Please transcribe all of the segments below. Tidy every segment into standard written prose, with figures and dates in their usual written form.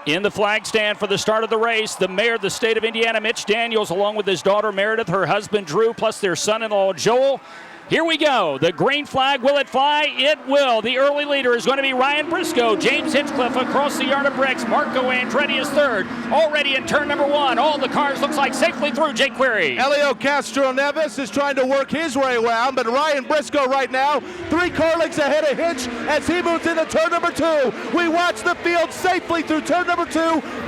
In the flag stand for the start of the race, the mayor of the state of Indiana, Mitch Daniels, along with his daughter Meredith, her husband Drew, plus their son-in-law Joel. Here we go. The green flag, will it fly? It will. The early leader is going to be Ryan Briscoe. James Hinchcliffe across the yard of bricks. Marco Andretti is third. Already in turn number one. All the cars looks like safely through. Jake Query. Elio Castro Neves is trying to work his way around, but Ryan Briscoe right now, 3 car lengths ahead of Hinch as he moves into turn number 2. We watch the field safely through turn number 2.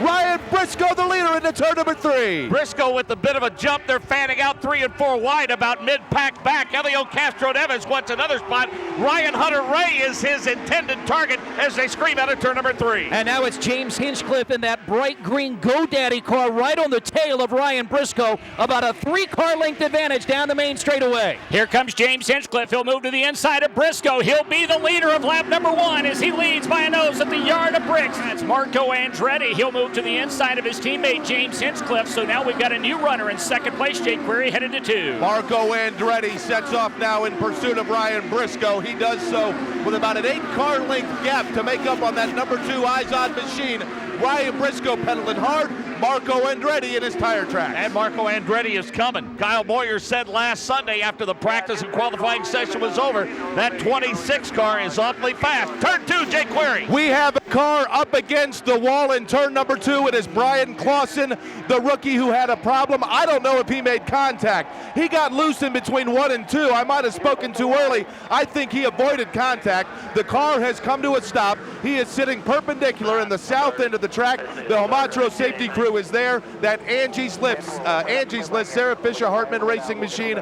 Ryan Briscoe the leader into turn number 3. Briscoe with a bit of a jump. They're fanning out 3 and 4 wide, about mid-pack back. Elio Castro Neves wants another spot. Ryan Hunter Ray is his intended target as they scream out of turn number 3. And now it's James Hinchcliffe in that bright green GoDaddy car right on the tail of Ryan Briscoe. About a 3-car length advantage down the main straightaway. Here comes James Hinchcliffe. He'll move to the inside of Briscoe. He'll be the leader of lap number 1 as he leads by a nose at the yard of bricks. That's Marco Andretti. He'll move to the inside of his teammate James Hinchcliffe. So now we've got a new runner in second place. Jake Query headed to 2. Marco Andretti sets off now in pursuit of Ryan Briscoe. He does so with about an 8-car length gap to make up on that number 2 eyes-on machine. Ryan Briscoe pedaling hard. Marco Andretti in his tire tracks. And Marco Andretti is coming. Kyle Moyer said last Sunday after the practice and qualifying session was over, that 26 car is awfully fast. Turn 2, Jake Query. We have a car up against the wall in turn number 2. It is Brian Clausen, the rookie who had a problem. I don't know if he made contact. He got loose in between 1 and 2. I might have spoken too early. I think he avoided contact. The car has come to a stop. He is sitting perpendicular in the south end of the track. The Homatro safety crew is there. That Angie's List, Sarah Fisher Hartman racing machine,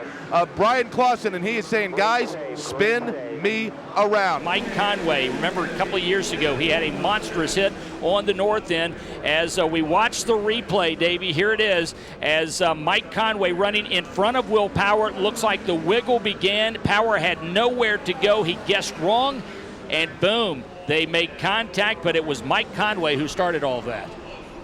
Brian Clausen, and he is saying, guys, spin me around. Mike Conway, remember a couple of years ago, he had a monstrous hit on the north end. As we watch the replay, Davey, here it is, as Mike Conway running in front of Will Power. It looks like the wiggle began. Power had nowhere to go. He guessed wrong, and boom, they made contact, but it was Mike Conway who started all of that.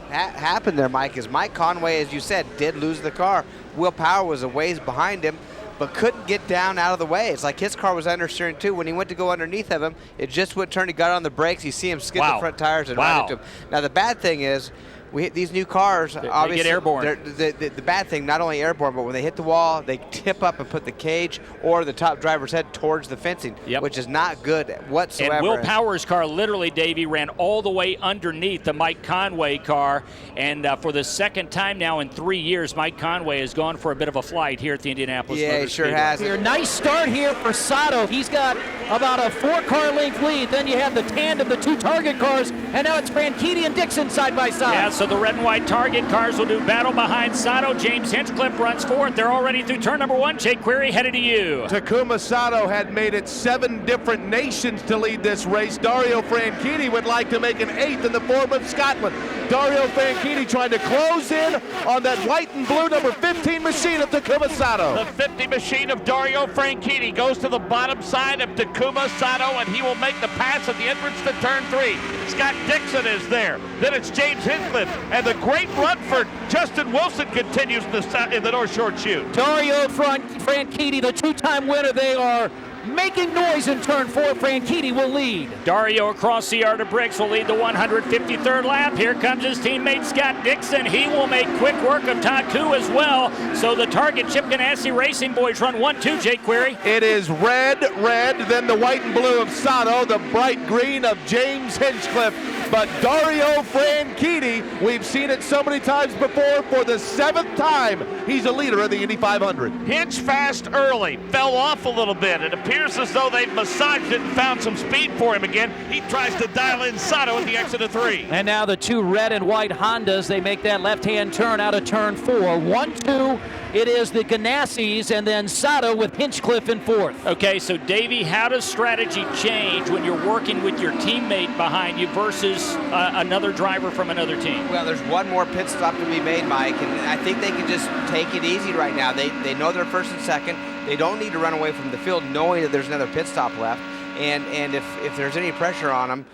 Happened there, Mike, is Mike Conway, as you said, did lose the car. Will Power was a ways behind him, but couldn't get down out of the way. It's like his car was understeering too. When he went to go underneath of him, it just wouldn't turn. He got on the brakes. You see him skid the front tires and run into him. Now the bad thing is, these new cars, obviously, they get airborne. The bad thing, not only airborne, but when they hit the wall, they tip up and put the cage or the top driver's head towards the fencing, which is not good whatsoever. And Will Power's car literally, Davey, ran all the way underneath the Mike Conway car. And for the second time now in 3 years, Mike Conway has gone for a bit of a flight here at the Indianapolis Motor he sure Speedway. has. Here, nice start here for Sato. He's got about a 4-car length lead. Then you have the tandem, the 2 target cars, and now it's Franchitti and Dixon side by side. Yeah, so the red and white target cars will do battle behind Sato. James Hinchcliffe runs fourth. They're already through turn number 1. Jake Query headed to you. Takuma Sato had made it 7 different nations to lead this race. Dario Franchitti would like to make an 8th in the form of Scotland. Dario Franchitti trying to close in on that white and blue number 15 machine of Takuma Sato. The 50 machine of Dario Franchitti goes to the bottom side of Takuma Sato, and he will make the pass at the entrance to turn 3. Scott Dixon is there. Then it's James Hinchcliffe, and the great run for Justin Wilson continues in the North Shore chute. Dario Franchitti, the 2-time winner. They are making noise in turn 4. Franchitti will lead. Dario across the yard of bricks will lead the 153rd lap. Here comes his teammate Scott Dixon. He will make quick work of Taku as well. So the target Chip Ganassi Racing boys run 1-2, Jake Query. It is red, then the white and blue of Sato, the bright green of James Hinchcliffe. But Dario Franchitti, we've seen it so many times before, for the 7th time, he's a leader of the Indy 500. Hinch fast early, fell off a little bit. It appears as though they've massaged it and found some speed for him again. He tries to dial in Sato at the exit of 3. And now the 2 red and white Hondas, they make that left-hand turn out of turn 4. 1-2, it is the Ganassis, and then Sato with Hinchcliffe in 4th. Okay, so Davey, how does strategy change when you're working with your teammate behind you versus another driver from another team? Well, there's one more pit stop to be made, Mike, and I think they can just take it easy right now. They know they're first and second. They don't need to run away from the field knowing that there's another pit stop left. and if there's any pressure on them,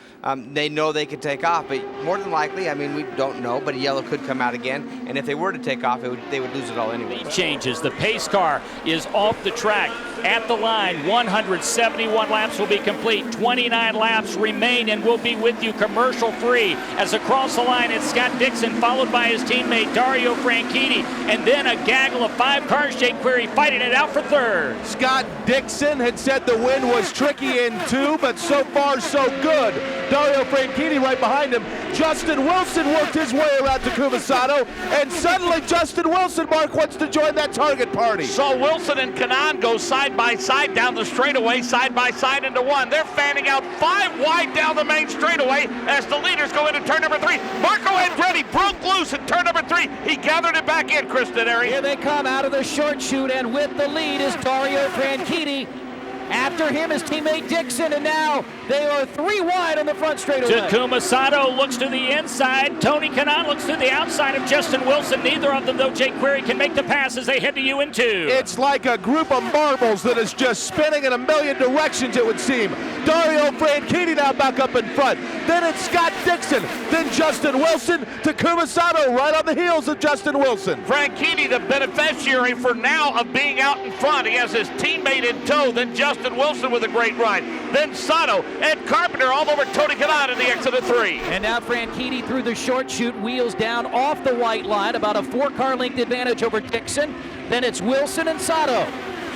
they know they could take off. But more than likely, I mean, we don't know, but a yellow could come out again. And if they were to take off, they would lose it all anyway. Lead changes. The pace car is off the track. At the line, 171 laps will be complete. 29 laps remain, and we'll be with you commercial free. As across the line, it's Scott Dixon, followed by his teammate Dario Franchitti, and then a gaggle of 5 cars. Jake Query fighting it out for third. Scott Dixon had said the win was tricky in 2, but so far so good. Dario Franchitti right behind him. Justin Wilson worked his way around Takuma Sato, and suddenly Justin Wilson, Mark, wants to join that target party. So Wilson and Kanaan go side by side down the straightaway, side by side into one. They're fanning out 5 wide down the main straightaway as the leaders go into turn number 3. Marco Andretti broke loose in turn number 3. He gathered it back in, Chris Denari. Here they come out of the short chute, and with the lead is Dario Franchitti. After him is teammate Dixon, and now they are 3 wide on the front straightaway. Takuma Sato looks to the inside. Tony Kanaan looks to the outside of Justin Wilson. Neither of them, though, Jake Query, can make the pass as they head to U and 2. It's like a group of marbles that is just spinning in a million directions, it would seem. Dario Franchitti now back up in front. Then it's Scott Dixon. Then Justin Wilson. Takuma Sato right on the heels of Justin Wilson. Franchitti, the beneficiary for now of being out in front. He has his teammate in tow. Then Justin Wilson with a great ride. Then Sato, Ed Carpenter all over Tony Kanaan in the exit of 3. And now Franchitti through the short chute, wheels down off the white line, about a 4-car length advantage over Dixon. Then it's Wilson and Sato.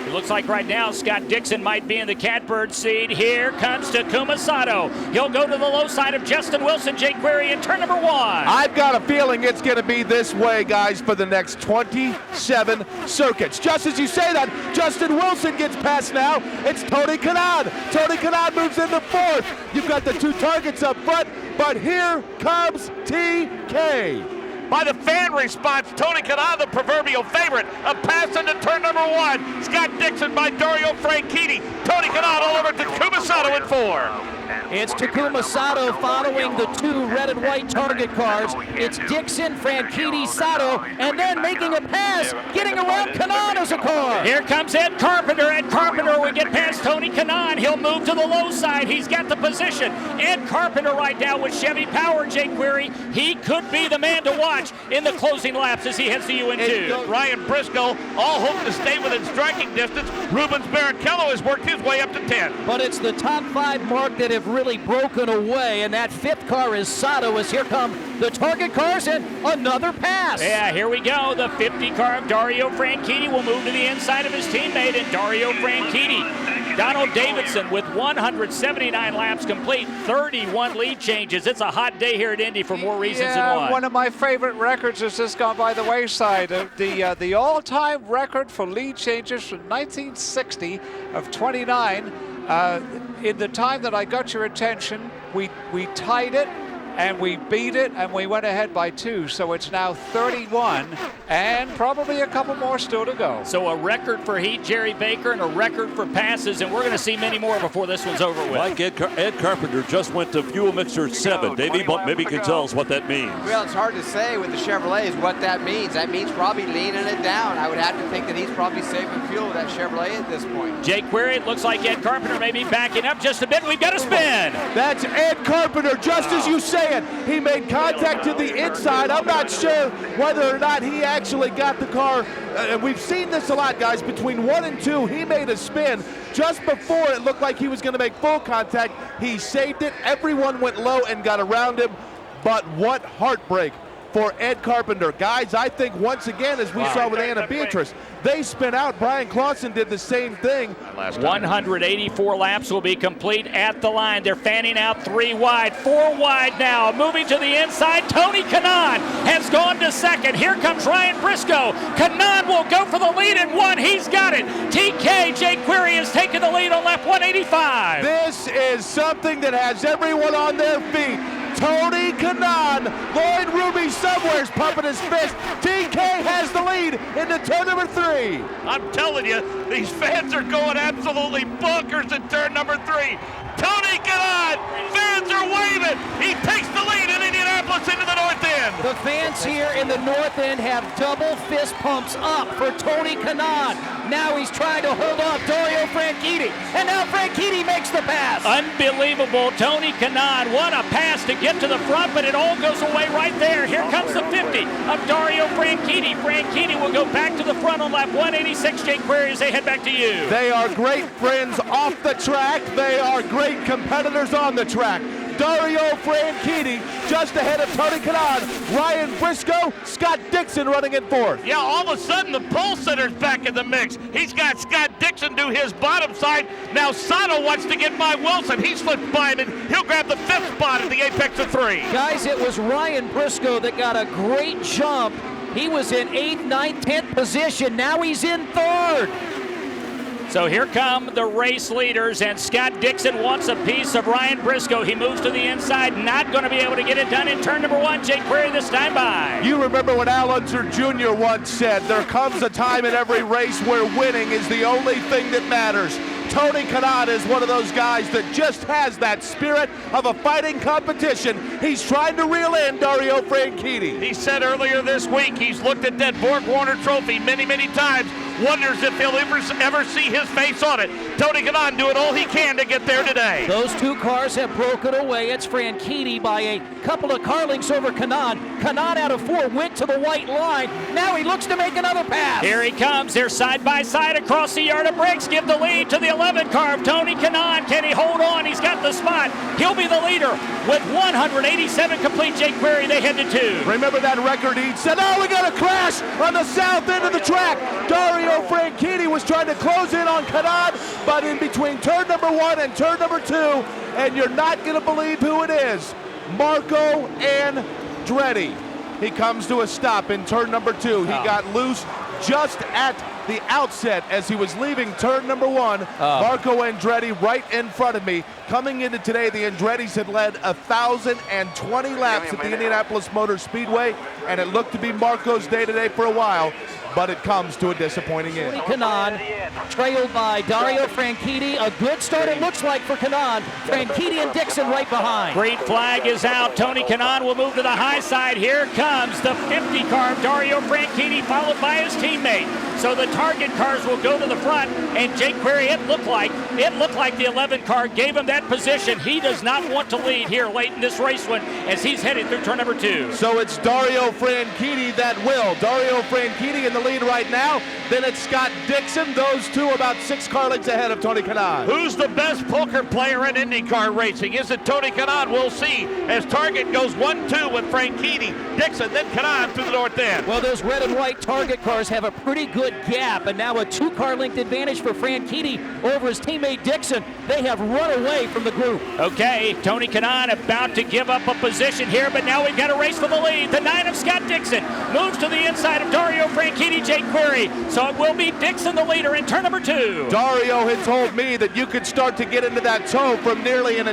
It looks like right now Scott Dixon might be in the catbird seat. Here comes Takuma Sato. He'll go to the low side of Justin Wilson, Jake Query in turn number 1. I've got a feeling it's going to be this way, guys, for the next 27 circuits. Just as you say that, Justin Wilson gets past now. It's Tony Kanaan. Tony Kanaan moves into 4th. You've got the 2 targets up front, but here comes TK. By the fan response, Tony Kanaan, the proverbial favorite. A pass into turn number 1. Scott Dixon by Dario Franchitti. Tony Kanaan all over Takuma Sato in 4. It's Takuma Sato following the 2 red and white target cars. It's Dixon, Franchitti, Sato, and then making a pass, getting around Kanaan as a car. Here comes Ed Carpenter. Ed Carpenter will get past Tony Kanaan. He'll move to the low side. He's got the position. Ed Carpenter right now with Chevy Power, Jake Query. He could be the man to watch in the closing laps as he heads to UN2. Ryan Briscoe all hope to stay within striking distance. Rubens Barrichello has worked his way up to 10. But it's the top 5 mark that have really broken away, and that 5th car is Sato as here come the target cars and another pass. Yeah, here we go. The 50 car of Dario Franchitti will move to the inside of his teammate, and Dario Franchitti. Donald Davidson with 179 laps complete, 31 lead changes. It's a hot day here at Indy for more reasons than one. One of my favorite records has just gone by the wayside. The all-time record for lead changes from 1960 of 29. In the time that I got your attention, we tied it, and we beat it, and we went ahead by 2. So it's now 31, and probably a couple more still to go. So a record for Heat, Jerry Baker, and a record for passes, and we're going to see many more before this one's over with. Like Ed Carpenter just went to fuel mixer 7. Maybe you can tell us what that means. Well, it's hard to say with the Chevrolets what that means. That means probably leaning it down. I would have to think that he's probably saving fuel with that Chevrolet at this point. Jake Query, it looks like Ed Carpenter may be backing up just a bit. We've got a spin. That's Ed Carpenter, just as you say it. He made contact to the inside. I'm not sure whether or not he actually got the car. And we've seen this a lot, guys. Between 1 and 2, he made a spin. Just before it looked like he was going to make full contact, he saved it. Everyone went low and got around him. But what heartbreak for Ed Carpenter. Guys, I think once again, as we saw with Anna Beatrice, they spin out. Brian Clausen did the same thing. 184 laps will be complete at the line. They're fanning out 3 wide, 4 wide now. Moving to the inside, Tony Kanaan has gone to 2nd. Here comes Ryan Briscoe. Kanaan will go for the lead in 1. He's got it. TK, Jake Query has taken the lead on lap 185. This is something that has everyone on their feet. Tony Kanaan, Lloyd Ruby somewhere's pumping his fist. TK has the lead into turn number 3. I'm telling you, these fans are going absolutely bonkers in turn number 3. Tony Kanaan, fans are waving. He takes the lead in Indianapolis into the north end. The fans fans here in the north end have double fist pumps up for Tony Kanaan. Now he's trying to hold off Dario Franchitti, and now Franchitti makes the pass. Unbelievable. Tony Kanaan, what a pass to get to the front, but it all goes away right there. Here comes the 50 of Dario Franchitti. Franchitti will go back to the front on lap 186. Jake Query, as they head back to you. They are great friends off the track. They are great competitors on the track. Dario Franchitti just ahead of Tony Kanaan. Ryan Briscoe, Scott Dixon running in fourth. Yeah, all of a sudden the pole sitter's back in the mix. He's got Scott Dixon do his bottom side. Now Sato wants to get by Wilson. He slipped by him and he'll grab the 5th spot at the apex of 3. Guys, it was Ryan Briscoe that got a great jump. He was in 8th, 9th, 10th position. Now he's in 3rd. So here come the race leaders, and Scott Dixon wants a piece of Ryan Briscoe. He moves to the inside, not going to be able to get it done in turn number 1. Jake Query this time by. You remember what Al Unser Jr. once said, there comes a time in every race where winning is the only thing that matters. Tony Kanaan is one of those guys that just has that spirit of a fighting competition. He's trying to reel in Dario Franchitti. He said earlier this week he's looked at that Borg Warner trophy many, many times, wonders if he'll ever see his face on it. Tony Kanaan doing all he can to get there today. Those two cars have broken away. It's Franchitti by a couple of car lengths over Kanaan. Kanaan out of 4 went to the white line. Now he looks to make another pass. Here he comes. They're side by side across the yard of brakes. Give the lead to the 11 car of Tony Kanaan. Can he hold on? He's got the spot. He'll be the leader with 187 complete. Jake Query, they head to 2. Remember that record he said, oh, we got a crash on the south end of the track. Dario Franchitti was trying to close in on Kanaan, but in between turn number 1 and turn number 2, and you're not going to believe who it is, Marco Andretti. He comes to a stop in turn number 2. He got loose just at the outset as he was leaving turn number 1. Marco Andretti right in front of me. Coming into today, the Andrettis had led 1,020 laps at the Indianapolis Motor Speedway, and it looked to be Marco's day today for a while, but it comes to a disappointing end. Kanaan trailed by Dario Franchitti. A good start it looks like for Kanaan. Franchitti and Dixon right behind. Green flag is out. Tony Kanaan will move to the high side. Here comes the 50 car of Dario Franchitti, followed by his teammate. So the target cars will go to the front, and Jake Query, it looked like the 11 car gave him that position. He does not want to lead here late in this race one as he's headed through turn number 2. So it's Dario Franchitti that will. Dario Franchitti in the lead right now. Then it's Scott Dixon. Those two about 6 car lengths ahead of Tony Kanaan. Who's the best poker player in IndyCar racing? Is it Tony Kanaan? We'll see as Target goes 1-2 with Franchitti, Dixon, then Kanaan through the north end. Well, those red and white Target cars have a pretty good gap, and now a 2 car length advantage for Franchitti over his teammate Dixon. They have run away from the group. Okay, Tony Kanaan about to give up a position here, but now we've got a race for the lead. The 9 of Scott Dixon moves to the inside of Dario Franchitti, Jake Query. So it will be Dixon the leader in turn number 2. Dario had told me that you could start to get into that toe from nearly an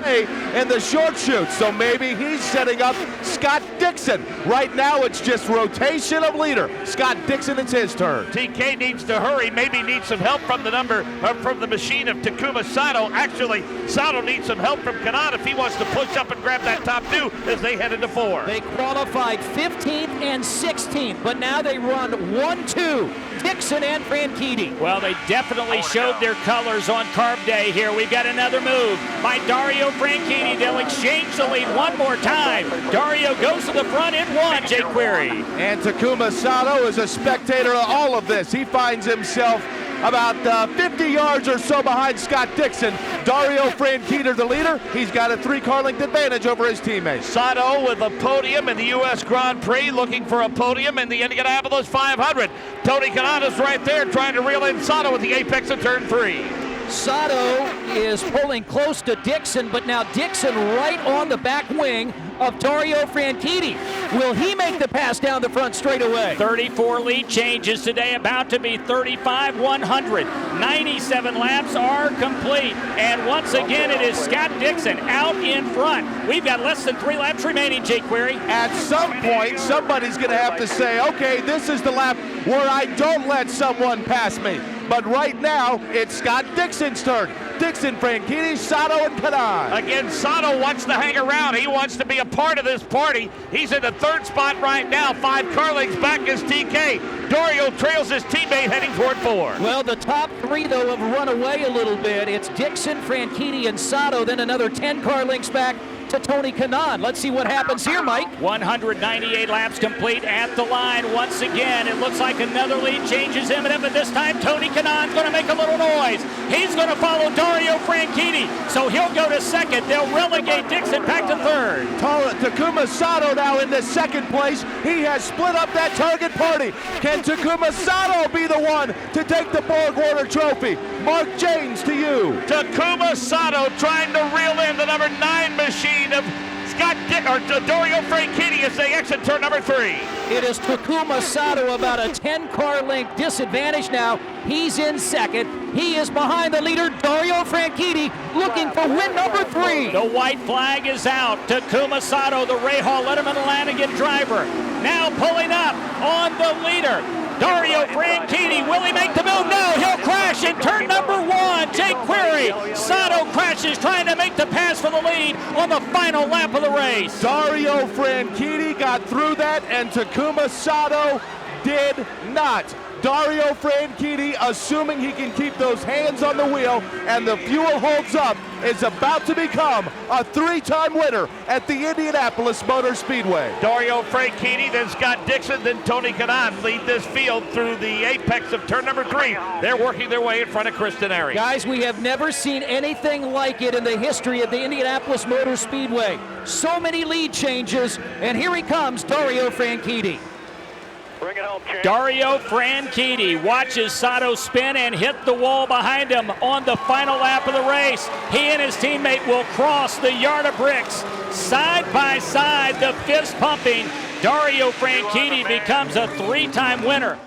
in the short shoot, so maybe he's setting up Scott Dixon. Right now it's just rotation of leader. Scott Dixon, it's his turn. TK needs to hurry, maybe needs some help from the machine of Takuma Sato. Actually, Sato needs some help from Kanaan if he wants to push up and grab that top 2 as they head into 4. They qualified 15th and 16th, but now they run 1-2, Dixon and Franchitti. Well, they definitely showed their colors on Carb Day here. We've got another move by Dario Franchitti. They'll exchange the lead one more time. Dario goes to the front in 1, Jake Query. And Takuma Sato is a spectator of all of this. He finds himself about 50 yards or so behind Scott Dixon. Dario Franchitti, the leader. He's got a 3 car length advantage over his teammates. Sato with a podium in the U.S. Grand Prix, looking for a podium in the Indianapolis 500. Tony Kanaan is right there trying to reel in Sato at the apex of turn 3. Sato is pulling close to Dixon, but now Dixon right on the back wing of Dario Franchitti. Will he make the pass down the front straightaway? 34 lead changes today, about to be 35, 100. 97 laps are complete. And once again, it is Scott Dixon out in front. We've got less than 3 laps remaining, Jake Query. At some point, somebody's going to have to say, okay, this is the lap where I don't let someone pass me. But right now, it's Scott Dixon's turn. Dixon, Franchitti, Sato, and Kanan. Again, Sato wants to hang around. He wants to be a part of this party. He's in the third spot right now. 5 car lengths back is TK. Dario trails his teammate heading toward 4. Well, the top 3, though, have run away a little bit. It's Dixon, Franchitti, and Sato, then another 10 car lengths back to Tony Kanaan. Let's see what happens here, Mike. 198 laps complete at the line. Once again, it looks like another lead change is imminent, but this time Tony Kanaan's going to make a little noise. He's going to follow Dario Franchitti, so he'll go to second. They'll relegate Dixon back to third. Takuma Sato now in the second place. He has split up that target party. Can Takuma Sato be the one to take the Borg-Warner trophy? Mark James to you. Takuma Sato trying to reel in the number 9 machine of Dario Franchitti as they exit turn number 3. It is Takuma Sato about a 10-car length disadvantage now. He's in second. He is behind the leader, Dario Franchitti, looking for win number 3. The white flag is out. Takuma Sato, the Rahal Letterman Lanigan driver, now pulling up on the leader. Dario Franchitti, will he make the move? No, he'll crash in turn number 1. Jake Query. Sato crashes, trying to make the pass for the lead on the final lap of the race. Dario Franchitti got through that, and Takuma Sato did not. Dario Franchitti, assuming he can keep those hands on the wheel and the fuel holds up, is about to become a 3-time winner at the Indianapolis Motor Speedway. Dario Franchitti, then Scott Dixon, then Tony Kanaan lead this field through the apex of turn number 3. They're working their way in front of Chris Denari. Guys, we have never seen anything like it in the history of the Indianapolis Motor Speedway. So many lead changes, and here he comes, Dario Franchitti. Dario Franchitti watches Sato spin and hit the wall behind him on the final lap of the race. He and his teammate will cross the yard of bricks. Side by side, the fist pumping. Dario Franchitti becomes a 3-time winner.